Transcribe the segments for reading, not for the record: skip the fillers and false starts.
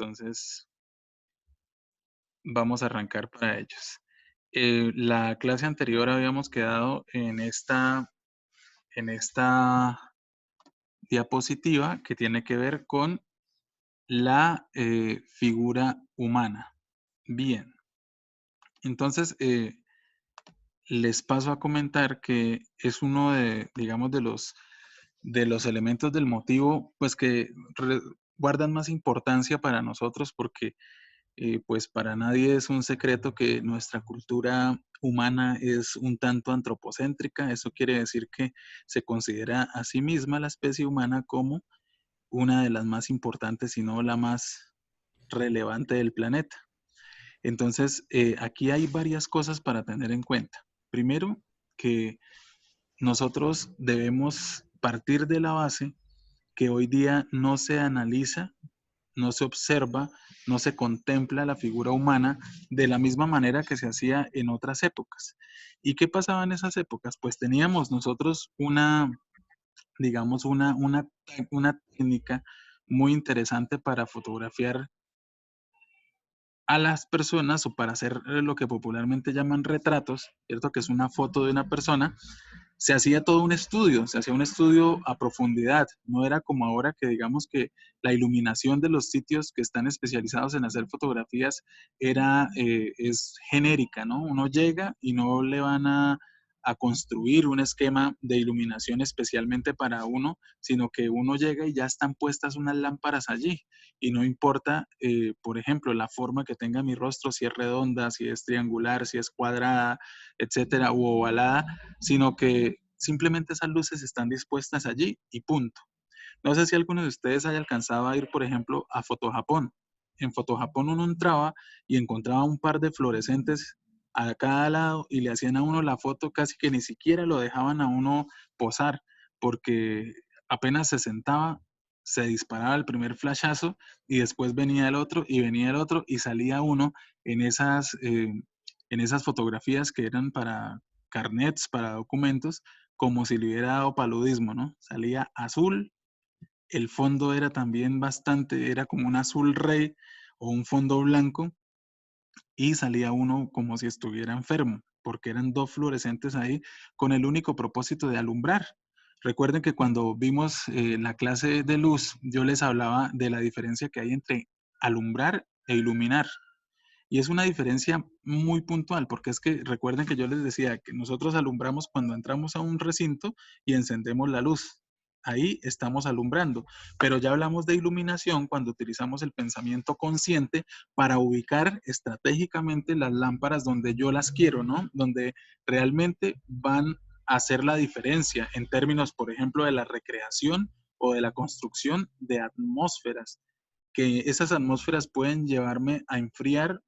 entonces vamos a arrancar para ellos. La clase anterior habíamos quedado en esta diapositiva que tiene que ver con la figura humana. Bien, entonces les paso a comentar que es uno de, digamos, de los elementos del motivo, pues que guardan más importancia para nosotros porque pues para nadie es un secreto que nuestra cultura humana es un tanto antropocéntrica. Eso quiere decir que se considera a sí misma la especie humana como una de las más importantes, si no la más relevante del planeta. Entonces, aquí hay varias cosas para tener en cuenta. Primero, que nosotros debemos partir de la base que hoy día no se analiza, no se observa, no se contempla la figura humana de la misma manera que se hacía en otras épocas. ¿Y qué pasaba en esas épocas? Pues teníamos nosotros digamos, una técnica muy interesante para fotografiar a las personas o para hacer lo que popularmente llaman retratos, ¿cierto? Que es una foto de una persona. Se hacía todo un estudio, se hacía un estudio a profundidad. No era como ahora que digamos que la iluminación de los sitios que están especializados en hacer fotografías es genérica, ¿no? Uno llega y no le van a construir un esquema de iluminación especialmente para uno, sino que uno llega y ya están puestas unas lámparas allí y no importa, por ejemplo, la forma que tenga mi rostro, si es redonda, si es triangular, si es cuadrada, etcétera, u ovalada, sino que simplemente esas luces están dispuestas allí y punto. No sé si alguno de ustedes haya alcanzado a ir, por ejemplo, a Fotojapón. En Fotojapón uno entraba y encontraba un par de fluorescentes a cada lado y le hacían a uno la foto, casi que ni siquiera lo dejaban a uno posar, porque apenas se sentaba, se disparaba el primer flashazo y después venía el otro y venía el otro y salía uno en esas fotografías que eran para carnets, para documentos, como si le hubiera dado paludismo, ¿no? Salía azul, el fondo era también era como un azul rey o un fondo blanco y salía uno como si estuviera enfermo, porque eran dos fluorescentes ahí con el único propósito de alumbrar. Recuerden que cuando vimos la clase de luz, yo les hablaba de la diferencia que hay entre alumbrar e iluminar. Y es una diferencia muy puntual, porque es que recuerden que yo les decía que nosotros alumbramos cuando entramos a un recinto y encendemos la luz. Ahí estamos alumbrando, pero ya hablamos de iluminación cuando utilizamos el pensamiento consciente para ubicar estratégicamente las lámparas donde yo las quiero, ¿no? Donde realmente van a hacer la diferencia en términos, por ejemplo, de la recreación o de la construcción de atmósferas, que esas atmósferas pueden llevarme a enfriar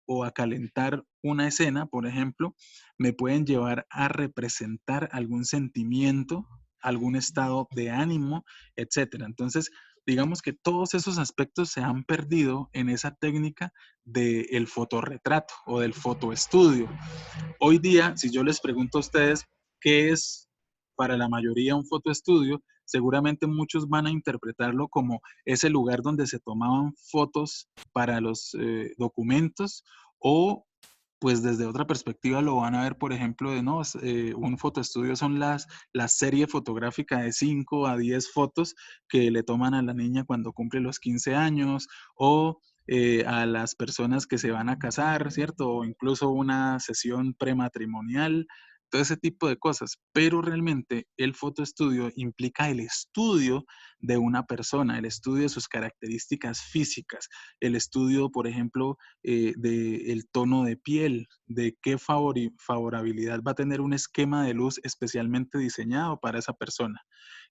o a calentar una escena, por ejemplo, me pueden llevar a representar algún sentimiento, algún estado de ánimo, etcétera. Entonces, digamos que todos esos aspectos se han perdido en esa técnica del fotorretrato o del fotoestudio. Hoy día, si yo les pregunto a ustedes qué es para la mayoría un fotoestudio, seguramente muchos van a interpretarlo como ese lugar donde se tomaban fotos para los documentos o pues desde otra perspectiva lo van a ver, por ejemplo, no, un fotoestudio son la serie fotográfica de 5 a 10 fotos que le toman a la niña cuando cumple los 15 años o a las personas que se van a casar, ¿cierto? O incluso una sesión prematrimonial, todo ese tipo de cosas. Pero realmente el fotoestudio implica el estudio de una persona, el estudio de sus características físicas, el estudio, por ejemplo, del tono de piel, de qué favorabilidad va a tener un esquema de luz especialmente diseñado para esa persona.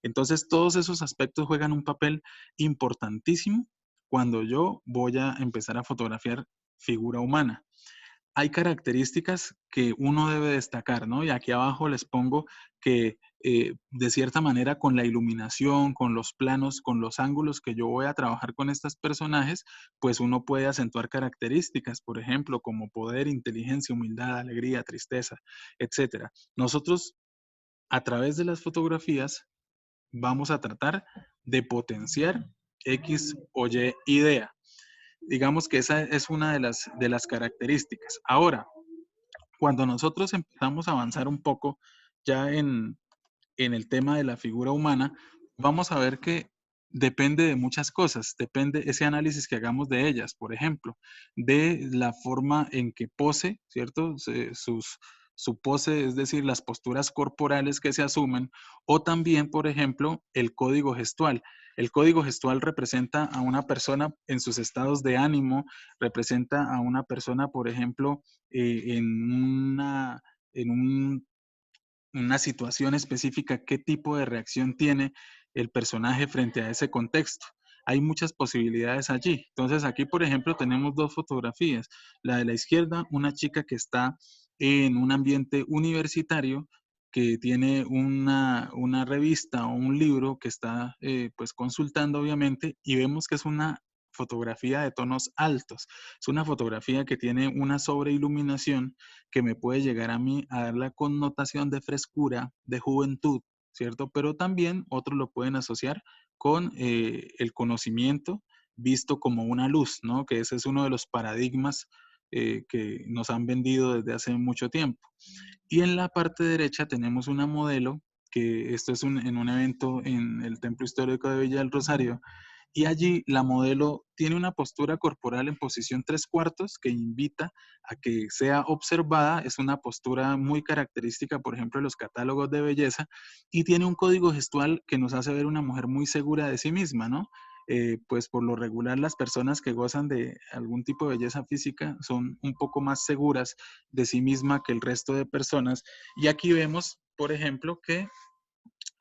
Entonces, todos esos aspectos juegan un papel importantísimo cuando yo voy a empezar a fotografiar figura humana. Hay características que uno debe destacar, ¿no? Y aquí abajo les pongo que de cierta manera con la iluminación, con los planos, con los ángulos que yo voy a trabajar con estos personajes, pues uno puede acentuar características, por ejemplo, como poder, inteligencia, humildad, alegría, tristeza, etcétera. Nosotros a través de las fotografías vamos a tratar de potenciar X o Y idea. digamos que esa es una de las características. Ahora, cuando nosotros empezamos a avanzar un poco ya en el tema de la figura humana, vamos a ver que depende de muchas cosas, depende ese análisis que hagamos de ellas, por ejemplo, de la forma en que pose, ¿cierto? Su pose, es decir, las posturas corporales que se asumen, o también, por ejemplo, el código gestual. El código gestual representa a una persona en sus estados de ánimo, representa a una persona, por ejemplo, en una situación específica, qué tipo de reacción tiene el personaje frente a ese contexto. Hay muchas posibilidades allí. Entonces aquí, por ejemplo, tenemos dos fotografías. La de la izquierda, una chica que está en un ambiente universitario, que tiene una revista o un libro que está pues consultando obviamente, y vemos que es una fotografía de tonos altos. Es una fotografía que tiene una sobreiluminación que me puede llegar a mí a dar la connotación de frescura, de juventud, ¿cierto? Pero también otros lo pueden asociar con el conocimiento visto como una luz, ¿no? Que ese es uno de los paradigmas que nos han vendido desde hace mucho tiempo. Y en la parte derecha tenemos una modelo, que esto es en un evento en el Templo Histórico de Villa del Rosario, y allí la modelo tiene una postura corporal en posición tres cuartos que invita a que sea observada. Es una postura muy característica, por ejemplo, de los catálogos de belleza, y tiene un código gestual que nos hace ver una mujer muy segura de sí misma, ¿no? Pues por lo regular las personas que gozan de algún tipo de belleza física son un poco más seguras de sí misma que el resto de personas. Y aquí vemos, por ejemplo, que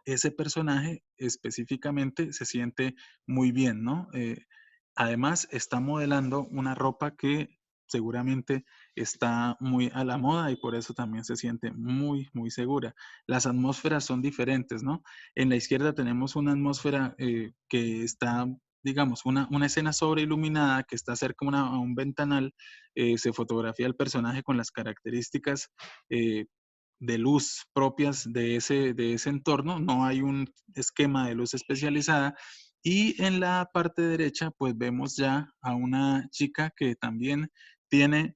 ese personaje específicamente se siente muy bien, ¿no? Además, está modelando una ropa que seguramente está muy a la moda y por eso también se siente muy, muy segura. Las atmósferas son diferentes, ¿no? En la izquierda tenemos una atmósfera que está, digamos, una escena sobreiluminada que está cerca a un ventanal. Se fotografía el personaje con las características eh, de luz propias de ese entorno. No hay un esquema de luz especializada. Y en la parte derecha, pues vemos ya a una chica que también tiene,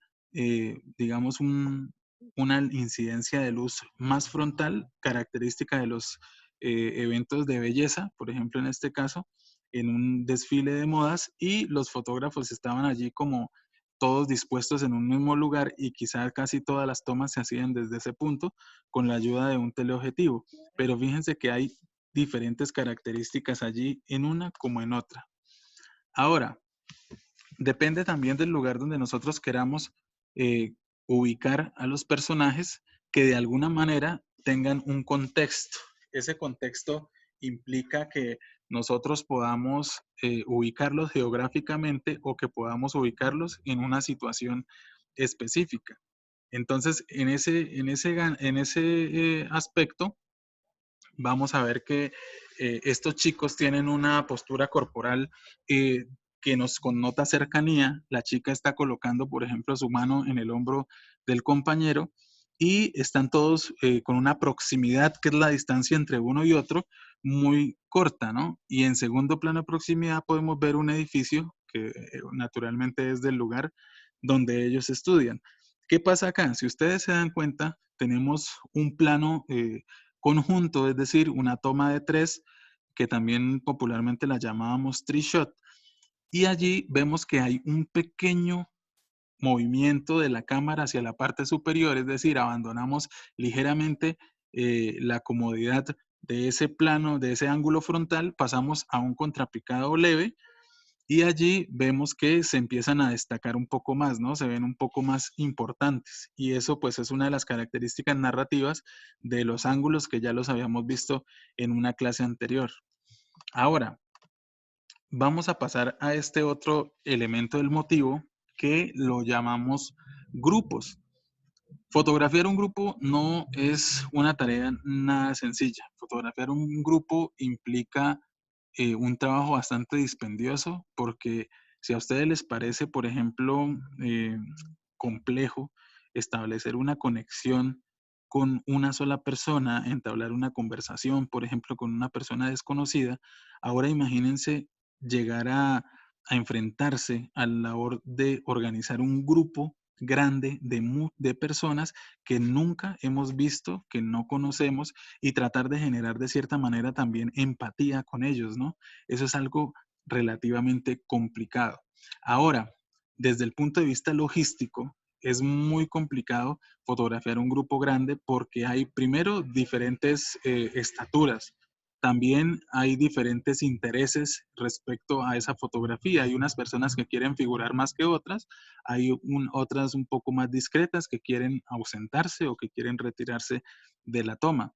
digamos, una incidencia de luz más frontal, característica de los eventos de belleza, por ejemplo, en este caso, en un desfile de modas, y los fotógrafos estaban allí como todos dispuestos en un mismo lugar y quizás casi todas las tomas se hacían desde ese punto con la ayuda de un teleobjetivo. Pero fíjense que hay diferentes características allí en una como en otra. Ahora, depende también del lugar donde nosotros queramos eh, ubicar a los personajes que de alguna manera tengan un contexto. Ese contexto implica que nosotros podamos ubicarlos geográficamente o que podamos ubicarlos en una situación específica. Entonces, en ese aspecto, vamos a ver que estos chicos tienen una postura corporal eh, que nos connota cercanía. La chica está colocando, por ejemplo, su mano en el hombro del compañero y están todos con una proximidad, que es la distancia entre uno y otro, muy corta, ¿no? Y en segundo plano de proximidad podemos ver un edificio que naturalmente es del lugar donde ellos estudian. ¿Qué pasa acá? Si ustedes se dan cuenta, tenemos un plano conjunto, es decir, una toma de tres, que también popularmente la llamábamos tree shot. Y allí vemos que hay un pequeño movimiento de la cámara hacia la parte superior, es decir, abandonamos ligeramente la comodidad de ese plano, de ese ángulo frontal, pasamos a un contrapicado leve y allí vemos que se empiezan a destacar un poco más, ¿no? Se ven un poco más importantes. Y eso pues es una de las características narrativas de los ángulos que ya los habíamos visto en una clase anterior. Ahora, vamos a pasar a este otro elemento del motivo que lo llamamos grupos. Fotografiar un grupo no es una tarea nada sencilla. Fotografiar un grupo implica un trabajo bastante dispendioso porque si a ustedes les parece, por ejemplo, complejo establecer una conexión con una sola persona, entablar una conversación, por ejemplo, con una persona desconocida, ahora imagínense llegar a enfrentarse a la labor de organizar un grupo grande de personas que nunca hemos visto, que no conocemos, y tratar de generar de cierta manera también empatía con ellos, ¿no? Eso es algo relativamente complicado. Ahora, desde el punto de vista logístico, es muy complicado fotografiar un grupo grande porque hay primero diferentes estaturas. También hay diferentes intereses respecto a esa fotografía. Hay unas personas que quieren figurar más que otras, hay otras un poco más discretas que quieren ausentarse o que quieren retirarse de la toma.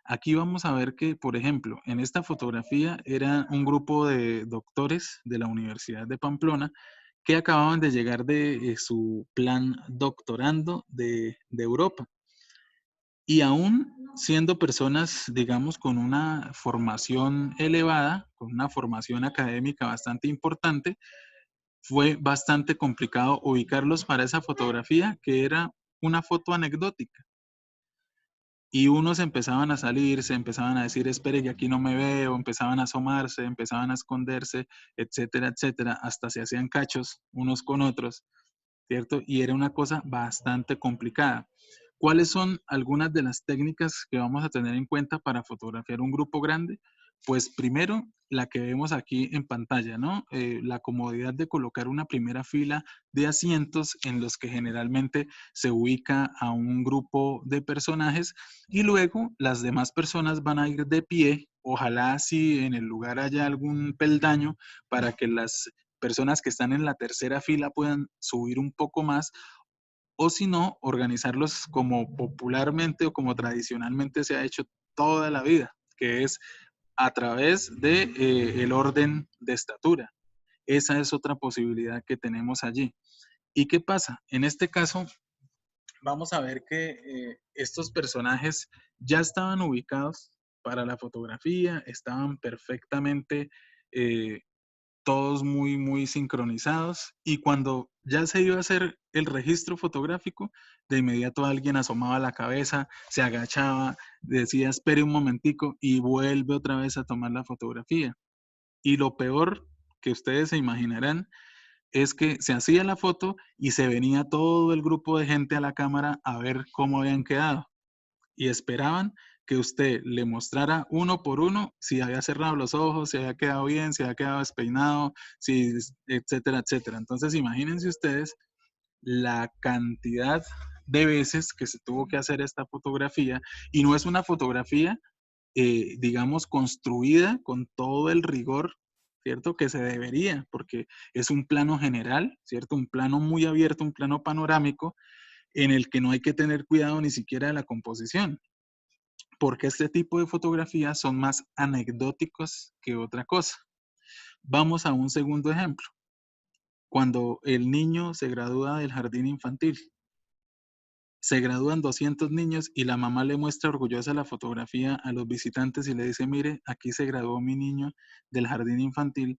Aquí vamos a ver que, por ejemplo, en esta fotografía era un grupo de doctores de la Universidad de Pamplona que acababan de llegar de su plan doctorando de Europa. Y aún siendo personas, digamos, con una formación elevada, con una formación académica bastante importante, fue bastante complicado ubicarlos para esa fotografía que era una foto anecdótica. Y unos empezaban a salir, se empezaban a decir, espere que aquí no me veo, empezaban a asomarse, empezaban a esconderse, etcétera, etcétera, hasta se hacían cachos unos con otros, ¿cierto? Y era una cosa bastante complicada. ¿Cuáles son algunas de las técnicas que vamos a tener en cuenta para fotografiar un grupo grande? Pues primero, la que vemos aquí en pantalla, ¿no? La comodidad de colocar una primera fila de asientos en los que generalmente se ubica a un grupo de personajes y luego las demás personas van a ir de pie, ojalá si en el lugar haya algún peldaño para que las personas que están en la tercera fila puedan subir un poco más, o si no, organizarlos como popularmente o como tradicionalmente se ha hecho toda la vida, que es a través de el orden de estatura. Esa es otra posibilidad que tenemos allí. ¿Y qué pasa? En este caso, vamos a ver que estos personajes ya estaban ubicados para la fotografía, estaban perfectamente eh, todos muy, muy sincronizados. Y cuando ya se iba a hacer el registro fotográfico, de inmediato alguien asomaba la cabeza, se agachaba, decía, espere un momentico y vuelve otra vez a tomar la fotografía. Y lo peor que ustedes se imaginarán es que se hacía la foto y se venía todo el grupo de gente a la cámara a ver cómo habían quedado y esperaban que usted le mostrara uno por uno si había cerrado los ojos, si había quedado bien, si había quedado despeinado, si, etcétera, etcétera. Entonces, imagínense ustedes la cantidad de veces que se tuvo que hacer esta fotografía y no es una fotografía, digamos, construida con todo el rigor, ¿cierto? Que se debería, porque es un plano general, ¿cierto? Un plano muy abierto, un plano panorámico en el que no hay que tener cuidado ni siquiera de la composición porque este tipo de fotografías son más anecdóticos que otra cosa. Vamos a un segundo ejemplo. Cuando el niño se gradúa del jardín infantil, se gradúan 200 niños y la mamá le muestra orgullosa la fotografía a los visitantes y le dice, mire, aquí se graduó mi niño del jardín infantil.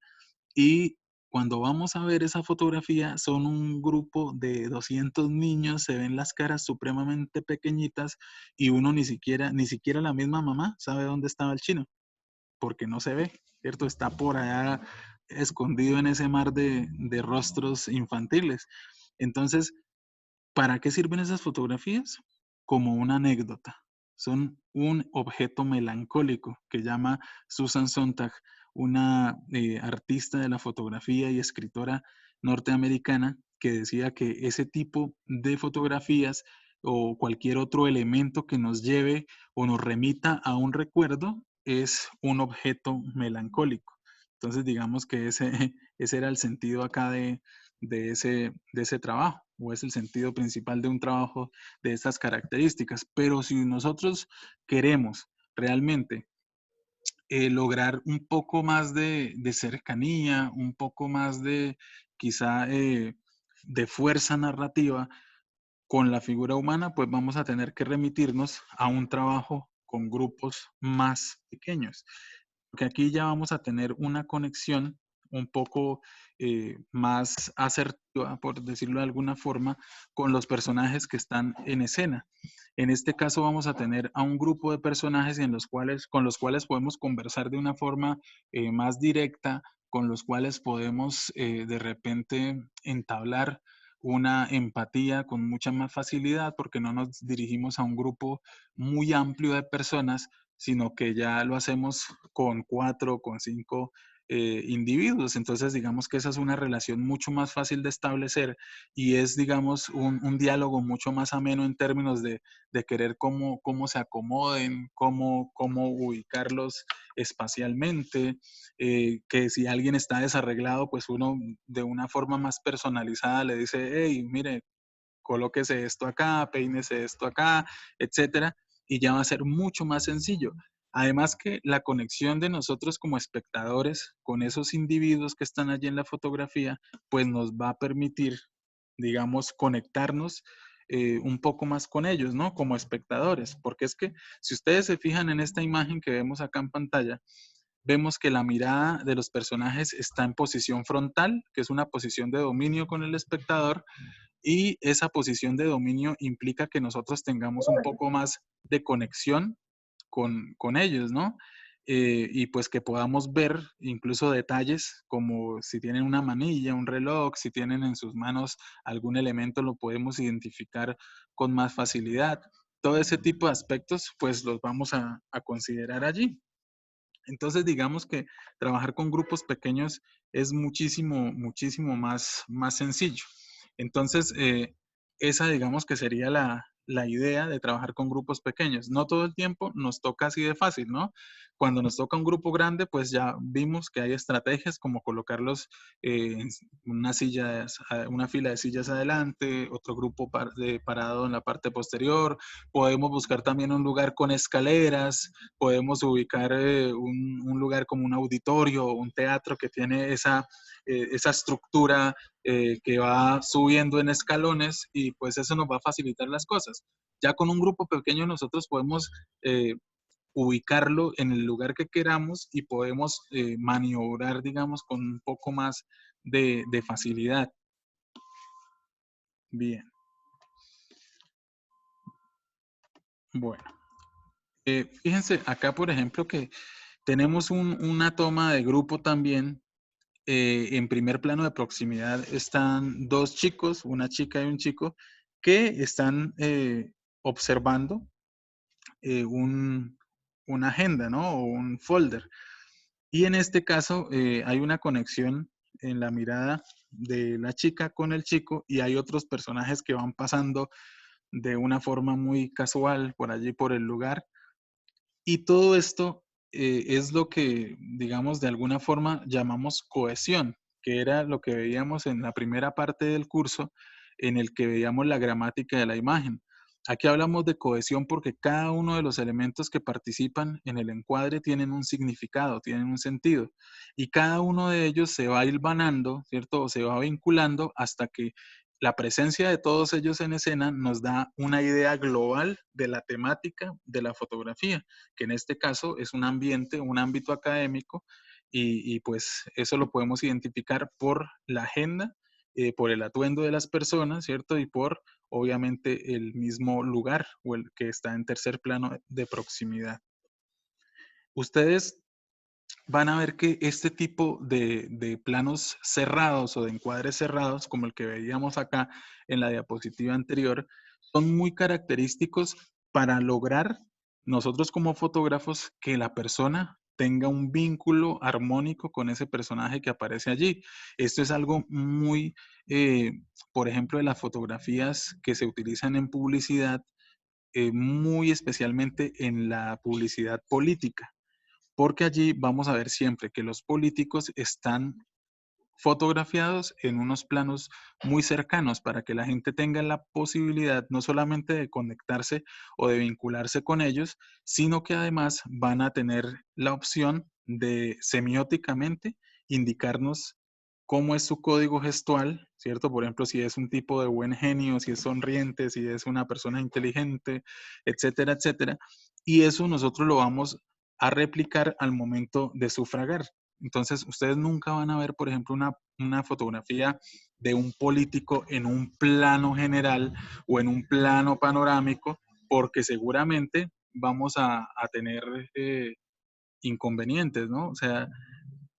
Y cuando vamos a ver esa fotografía, son un grupo de 200 niños, se ven las caras supremamente pequeñitas y uno ni siquiera la misma mamá sabe dónde estaba el chino, porque no se ve, ¿cierto? Está por allá escondido en ese mar de rostros infantiles. Entonces, ¿para qué sirven esas fotografías? Como una anécdota. Son un objeto melancólico que llama Susan Sontag, una artista de la fotografía y escritora norteamericana, que decía que ese tipo de fotografías o cualquier otro elemento que nos lleve o nos remita a un recuerdo es un objeto melancólico. Entonces, digamos que ese, ese era el sentido acá de ese trabajo, o es el sentido principal de un trabajo de estas características. Pero si nosotros queremos realmente lograr un poco más de cercanía, un poco más de quizá de fuerza narrativa con la figura humana, pues vamos a tener que remitirnos a un trabajo con grupos más pequeños porque aquí ya vamos a tener una conexión un poco más asertiva, por decirlo de alguna forma, con los personajes que están en escena. En este caso vamos a tener a un grupo de personajes con los cuales podemos conversar de una forma más directa, con los cuales podemos de repente entablar una empatía con mucha más facilidad porque no nos dirigimos a un grupo muy amplio de personas, sino que ya lo hacemos con 4, con 5 individuos. Entonces, digamos que esa es una relación mucho más fácil de establecer y es, digamos, un diálogo mucho más ameno en términos de querer cómo se acomoden, cómo ubicarlos espacialmente, que si alguien está desarreglado, pues uno de una forma más personalizada le dice, hey, mire, colóquese esto acá, peínese esto acá, etcétera, y ya va a ser mucho más sencillo. Además que la conexión de nosotros como espectadores con esos individuos que están allí en la fotografía, pues nos va a permitir, digamos, conectarnos un poco más con ellos, ¿no? Como espectadores, porque es que si ustedes se fijan en esta imagen que vemos acá en pantalla, vemos que la mirada de los personajes está en posición frontal, que es una posición de dominio con el espectador, y esa posición de dominio implica que nosotros tengamos un poco más de conexión con ellos, ¿no? Y pues que podamos ver incluso detalles como si tienen una manilla, un reloj, si tienen en sus manos algún elemento, lo podemos identificar con más facilidad. Todo ese tipo de aspectos, pues los vamos a considerar allí. Entonces, digamos que trabajar con grupos pequeños es muchísimo más sencillo. Entonces, esa digamos que sería la idea de trabajar con grupos pequeños. No todo el tiempo nos toca así de fácil, ¿no? Cuando nos toca un grupo grande, pues ya vimos que hay estrategias como colocarlos en una fila de sillas adelante, otro grupo parado en la parte posterior. Podemos buscar también un lugar con escaleras, podemos ubicar un lugar como un auditorio o un teatro que tiene esa estructura que va subiendo en escalones y pues eso nos va a facilitar las cosas. Ya con un grupo pequeño nosotros podemos ubicarlo en el lugar que queramos y podemos maniobrar, digamos, con un poco más de facilidad. Bien, bueno. Fíjense acá, por ejemplo, que tenemos una toma de grupo también. En primer plano de proximidad están dos chicos, una chica y un chico, que están observando una agenda, ¿no? O un folder. Y en este caso hay una conexión en la mirada de la chica con el chico y hay otros personajes que van pasando de una forma muy casual por allí, por el lugar. Y todo esto es lo que, digamos, de alguna forma llamamos cohesión, que era lo que veíamos en la primera parte del curso, en el que veíamos la gramática de la imagen. Aquí hablamos de cohesión porque cada uno de los elementos que participan en el encuadre tienen un significado, tienen un sentido, y cada uno de ellos se va hilvanando, ¿cierto? O se va vinculando hasta que la presencia de todos ellos en escena nos da una idea global de la temática de la fotografía, que en este caso es un ambiente, un ámbito académico, y pues eso lo podemos identificar por la agenda, por el atuendo de las personas, ¿cierto? Y por, obviamente, el mismo lugar o el que está en tercer plano de proximidad. Ustedes van a ver que este tipo de planos cerrados o de encuadres cerrados, como el que veíamos acá en la diapositiva anterior, son muy característicos para lograr nosotros como fotógrafos que la persona tenga un vínculo armónico con ese personaje que aparece allí. Esto es algo muy, por ejemplo, de las fotografías que se utilizan en publicidad, muy especialmente en la publicidad política, porque allí vamos a ver siempre que los políticos están fotografiados en unos planos muy cercanos para que la gente tenga la posibilidad no solamente de conectarse o de vincularse con ellos, sino que además van a tener la opción de semióticamente indicarnos cómo es su código gestual, ¿cierto? Por ejemplo, si es un tipo de buen genio, si es sonriente, si es una persona inteligente, etcétera, etcétera. Y eso nosotros lo vamos a replicar al momento de sufragar. Entonces, ustedes nunca van a ver, por ejemplo, una fotografía de un político en un plano general o en un plano panorámico, porque seguramente vamos a tener inconvenientes, ¿no? O sea,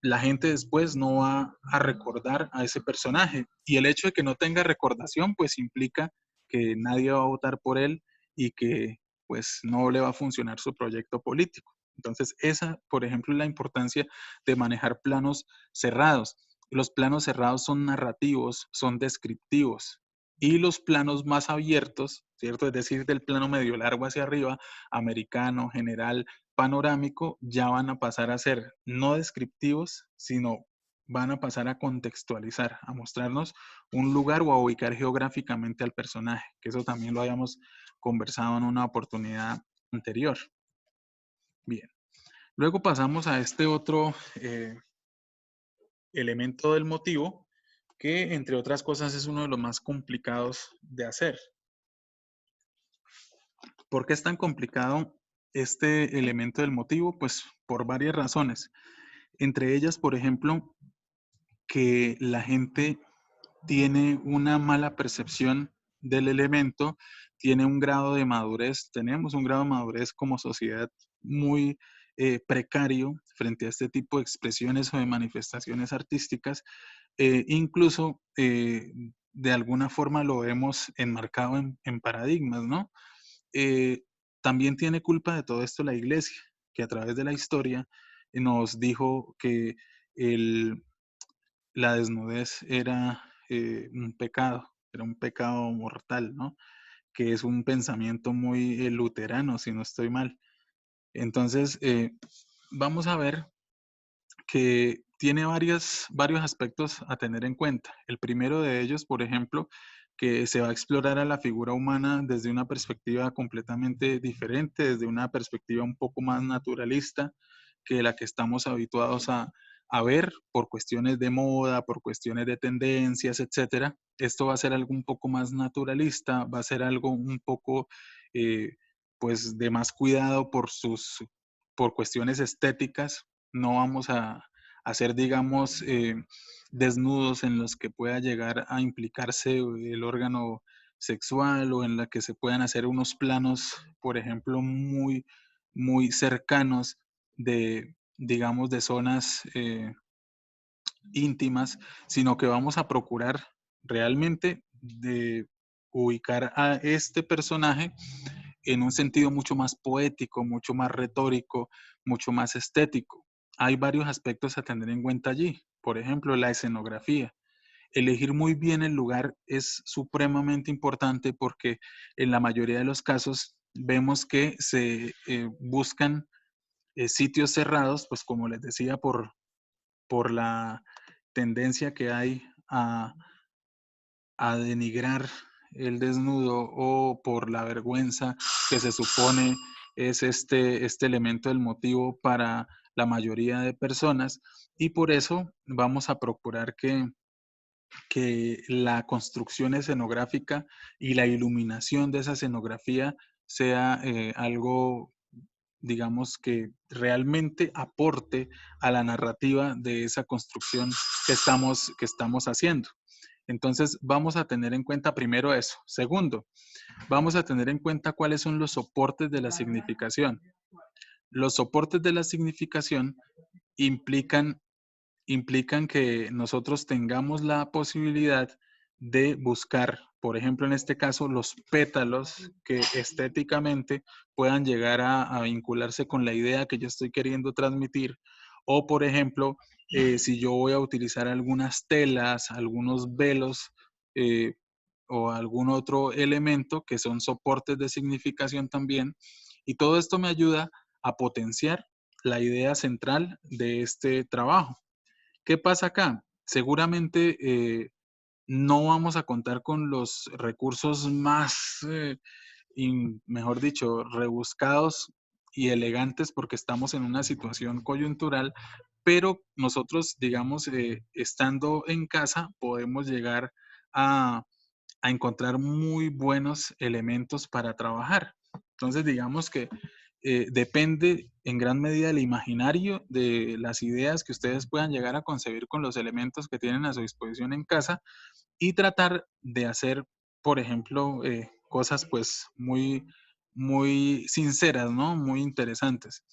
la gente después no va a recordar a ese personaje. Y el hecho de que no tenga recordación, pues implica que nadie va a votar por él y que pues no le va a funcionar su proyecto político. Entonces, esa, por ejemplo, es la importancia de manejar planos cerrados. Los planos cerrados son narrativos, son descriptivos. Y los planos más abiertos, ¿cierto? Es decir, del plano medio largo hacia arriba, americano, general, panorámico, ya van a pasar a ser no descriptivos, sino van a pasar a contextualizar, a mostrarnos un lugar o a ubicar geográficamente al personaje, que eso también lo habíamos conversado en una oportunidad anterior. Bien, luego pasamos a este otro elemento del motivo, que entre otras cosas es uno de los más complicados de hacer. ¿Por qué es tan complicado este elemento del motivo? Pues por varias razones. Entre ellas, por ejemplo, que la gente tiene una mala percepción del elemento, tiene un grado de madurez, tenemos un grado de madurez como sociedad muy precario frente a este tipo de expresiones o de manifestaciones artísticas. Incluso de alguna forma lo hemos enmarcado en paradigmas, ¿no? Eh, También tiene culpa de todo esto la iglesia, que a través de la historia nos dijo que el, la desnudez era un pecado mortal, ¿no? Que es un pensamiento muy luterano, si no estoy mal. Entonces, vamos a ver que tiene varios aspectos a tener en cuenta. El primero de ellos, por ejemplo, que se va a explorar a la figura humana desde una perspectiva completamente diferente, desde una perspectiva un poco más naturalista que la que estamos habituados a ver por cuestiones de moda, por cuestiones de tendencias, etcétera. Esto va a ser algo un poco más naturalista, va a ser algo un poco, pues, de más cuidado por cuestiones estéticas. No vamos a hacer, digamos, desnudos en los que pueda llegar a implicarse el órgano sexual o en la que se puedan hacer unos planos, por ejemplo, muy cercanos de, digamos, de zonas íntimas, sino que vamos a procurar realmente de ubicar a este personaje en un sentido mucho más poético, mucho más retórico, mucho más estético. Hay varios aspectos a tener en cuenta allí. Por ejemplo, la escenografía. Elegir muy bien el lugar es supremamente importante porque en la mayoría de los casos vemos que se buscan sitios cerrados, pues como les decía, por la tendencia que hay a denigrar el desnudo o por la vergüenza que se supone es este elemento del motivo para la mayoría de personas, y por eso vamos a procurar que la construcción escenográfica y la iluminación de esa escenografía sea algo, digamos, que realmente aporte a la narrativa de esa construcción que estamos haciendo. Entonces, vamos a tener en cuenta primero eso. Segundo, vamos a tener en cuenta cuáles son los soportes de la significación. Los soportes de la significación implican que nosotros tengamos la posibilidad de buscar, por ejemplo, en este caso, los pétalos que estéticamente puedan llegar a vincularse con la idea que yo estoy queriendo transmitir. O, por ejemplo, si yo voy a utilizar algunas telas, algunos velos eh, o algún otro elemento que son soportes de significación también. Y todo esto me ayuda a potenciar la idea central de este trabajo. ¿Qué pasa acá? Seguramente no vamos a contar con los recursos más, mejor dicho, rebuscados y elegantes porque estamos en una situación coyuntural, pero nosotros, digamos, estando en casa, podemos llegar a, a encontrar muy buenos elementos para trabajar. Entonces, digamos que depende en gran medida del imaginario, de las ideas que ustedes puedan llegar a concebir con los elementos que tienen a su disposición en casa, y tratar de hacer, por ejemplo, cosas pues muy sinceras, ¿no? Muy interesantes.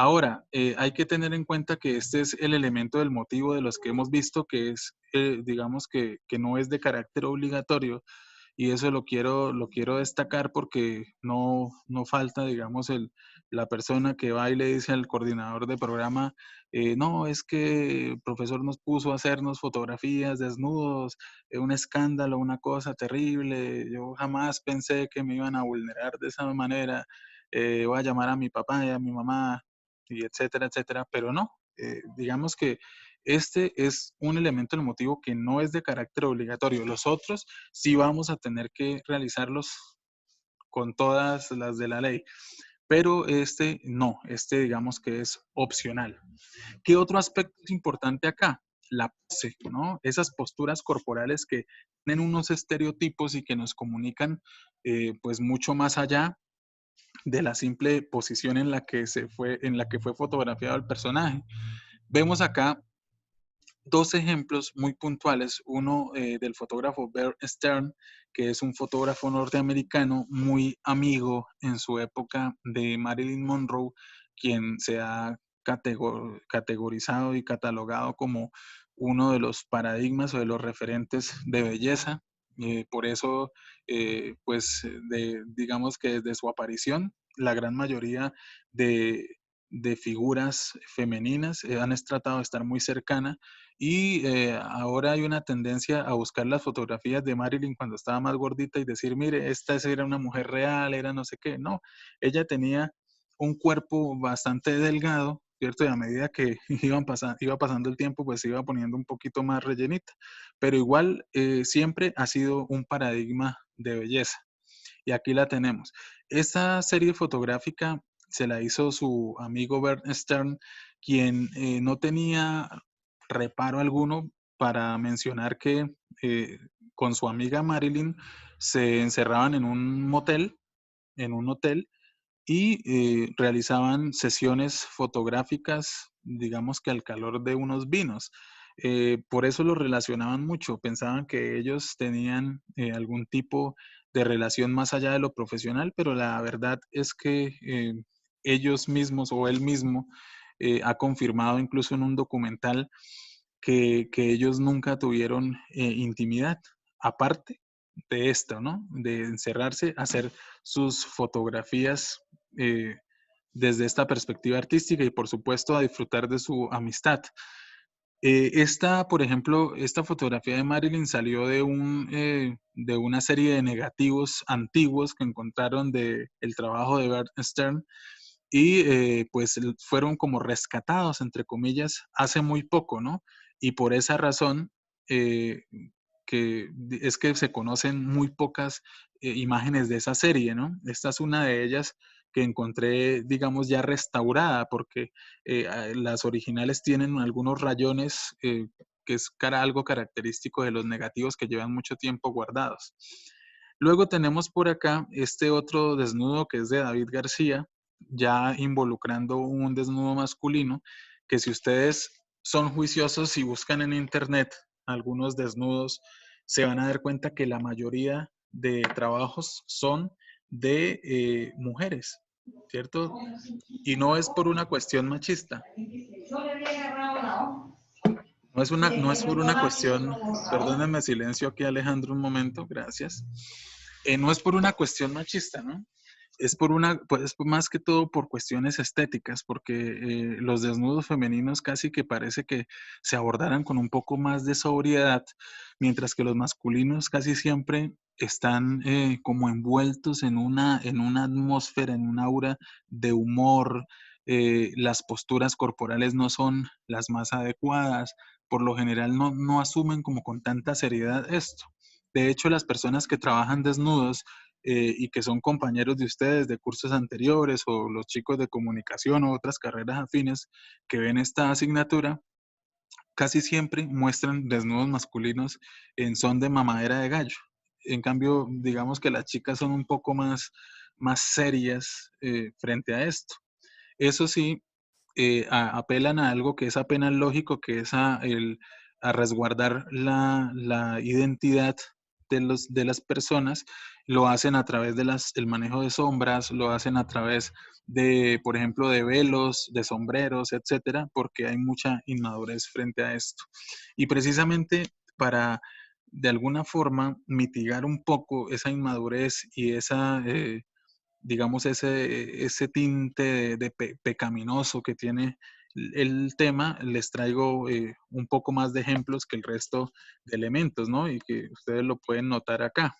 Ahora, hay que tener en cuenta que este es el elemento del motivo de los que hemos visto que es, digamos que no es de carácter obligatorio, y eso lo quiero destacar porque no falta, digamos, la persona que va y le dice al coordinador de programa, no, es que el profesor nos puso a hacernos fotografías desnudos, un escándalo, una cosa terrible, yo jamás pensé que me iban a vulnerar de esa manera, voy a llamar a mi papá y a mi mamá, y etcétera, etcétera, pero no, digamos que este es un elemento del motivo que no es de carácter obligatorio. Los otros sí vamos a tener que realizarlos con todas las de la ley, pero este no, este digamos que es opcional. ¿Qué otro aspecto es importante acá? La pose, ¿no? Esas posturas corporales que tienen unos estereotipos y que nos comunican pues mucho más allá de la simple posición en la que fue fotografiado el personaje. Vemos acá dos ejemplos muy puntuales, uno del fotógrafo Bear Stern, que es un fotógrafo norteamericano muy amigo en su época de Marilyn Monroe, quien se ha categorizado y catalogado como uno de los paradigmas o de los referentes de belleza. Por eso, digamos que desde su aparición, la gran mayoría de, de figuras femeninas han tratado de estar muy cercanas y ahora hay una tendencia a buscar las fotografías de Marilyn cuando estaba más gordita y decir, mire, esta era una mujer real, era no sé qué. No, ella tenía un cuerpo bastante delgado, ¿cierto? Y a medida que iba pasando el tiempo, pues se iba poniendo un poquito más rellenita. Pero igual siempre ha sido un paradigma de belleza. Y aquí la tenemos. Esta serie fotográfica se la hizo su amigo Bert Stern, quien no tenía reparo alguno para mencionar que con su amiga Marilyn se encerraban en un motel, en un hotel, y realizaban sesiones fotográficas, digamos que al calor de unos vinos. Por eso lo relacionaban mucho, pensaban que ellos tenían algún tipo de relación más allá de lo profesional, pero la verdad es que ellos mismos o él mismo ha confirmado incluso en un documental que ellos nunca tuvieron intimidad, aparte de esto, ¿no? De encerrarse, hacer sus fotografías eh, desde esta perspectiva artística y por supuesto a disfrutar de su amistad. Por ejemplo, esta fotografía de Marilyn salió de una serie de negativos antiguos que encontraron de el trabajo de Bert Stern y pues fueron como rescatados, entre comillas, hace muy poco, ¿no? Y por esa razón eh, es que se conocen muy pocas imágenes de esa serie, ¿no? Esta es una de ellas que encontré, digamos, ya restaurada, porque las originales tienen algunos rayones que es algo característico de los negativos que llevan mucho tiempo guardados. Luego tenemos por acá este otro desnudo que es de David García, ya involucrando un desnudo masculino, que si ustedes son juiciosos y buscan en internet algunos desnudos, se van a dar cuenta que la mayoría de trabajos son de mujeres, ¿cierto? Y no es por una cuestión machista. No es por una cuestión, perdónenme silencio aquí Alejandro un momento, gracias. No es por una cuestión machista, ¿no? Es más que todo por cuestiones estéticas, porque los desnudos femeninos casi que parece que se abordaran con un poco más de sobriedad, mientras que los masculinos casi siempre están como envueltos en una atmósfera, en un aura de humor, las posturas corporales no son las más adecuadas, por lo general no asumen como con tanta seriedad esto. De hecho, las personas que trabajan desnudos y que son compañeros de ustedes de cursos anteriores o los chicos de comunicación o otras carreras afines que ven esta asignatura, casi siempre muestran desnudos masculinos en son de mamadera de gallo. En cambio, digamos que las chicas son un poco más serias frente a esto. Eso sí, apelan a algo que es apenas lógico, que es a resguardar la identidad de las personas lo hacen a través de el manejo de sombras, lo hacen a través de, por ejemplo, de velos, de sombreros, etcétera, porque hay mucha inmadurez frente a esto. Y precisamente para, de alguna forma, mitigar un poco esa inmadurez y esa, digamos, ese tinte pecaminoso que tiene el tema, les traigo un poco más de ejemplos que el resto de elementos, ¿no? Y que ustedes lo pueden notar acá.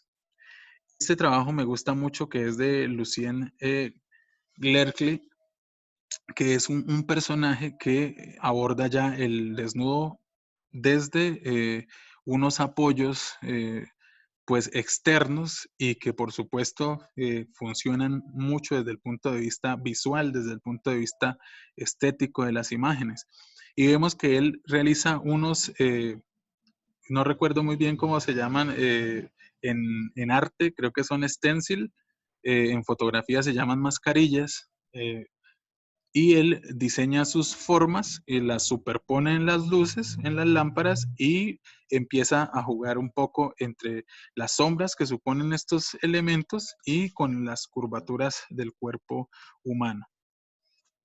Este trabajo me gusta mucho, que es de Lucien Glerkly, que es un personaje que aborda ya el desnudo desde unos apoyos pues externos y que por supuesto funcionan mucho desde el punto de vista visual, desde el punto de vista estético de las imágenes. Y vemos que él realiza unos, no recuerdo muy bien cómo se llaman en arte, creo que son stencil, en fotografía se llaman mascarillas, y él diseña sus formas y las superpone en las luces, en las lámparas, y empieza a jugar un poco entre las sombras que suponen estos elementos y con las curvaturas del cuerpo humano.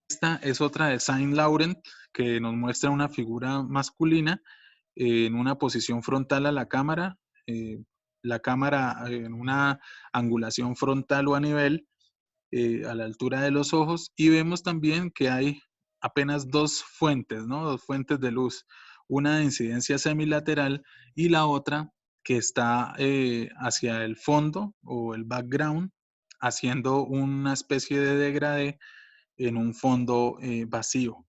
Esta es otra de Saint Laurent, que nos muestra una figura masculina en una posición frontal a la cámara en una angulación frontal o a nivel, a la altura de los ojos, y vemos también que hay apenas dos fuentes, ¿no? Dos fuentes de luz, una de incidencia semilateral y la otra que está hacia el fondo o el background, haciendo una especie de degradé en un fondo vacío.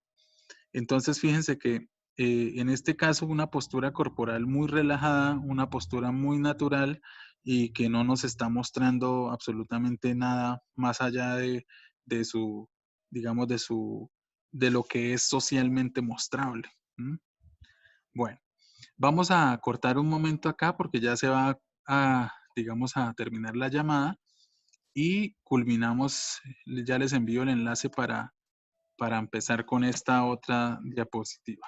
Entonces, fíjense que en este caso una postura corporal muy relajada, una postura muy natural y que no nos está mostrando absolutamente nada más allá de su, digamos, de lo que es socialmente mostrable. ¿M? Bueno, vamos a cortar un momento acá porque ya se va a, digamos, a terminar la llamada y culminamos, ya les envío el enlace para empezar con esta otra diapositiva.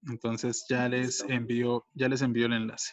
Entonces ya les envío el enlace.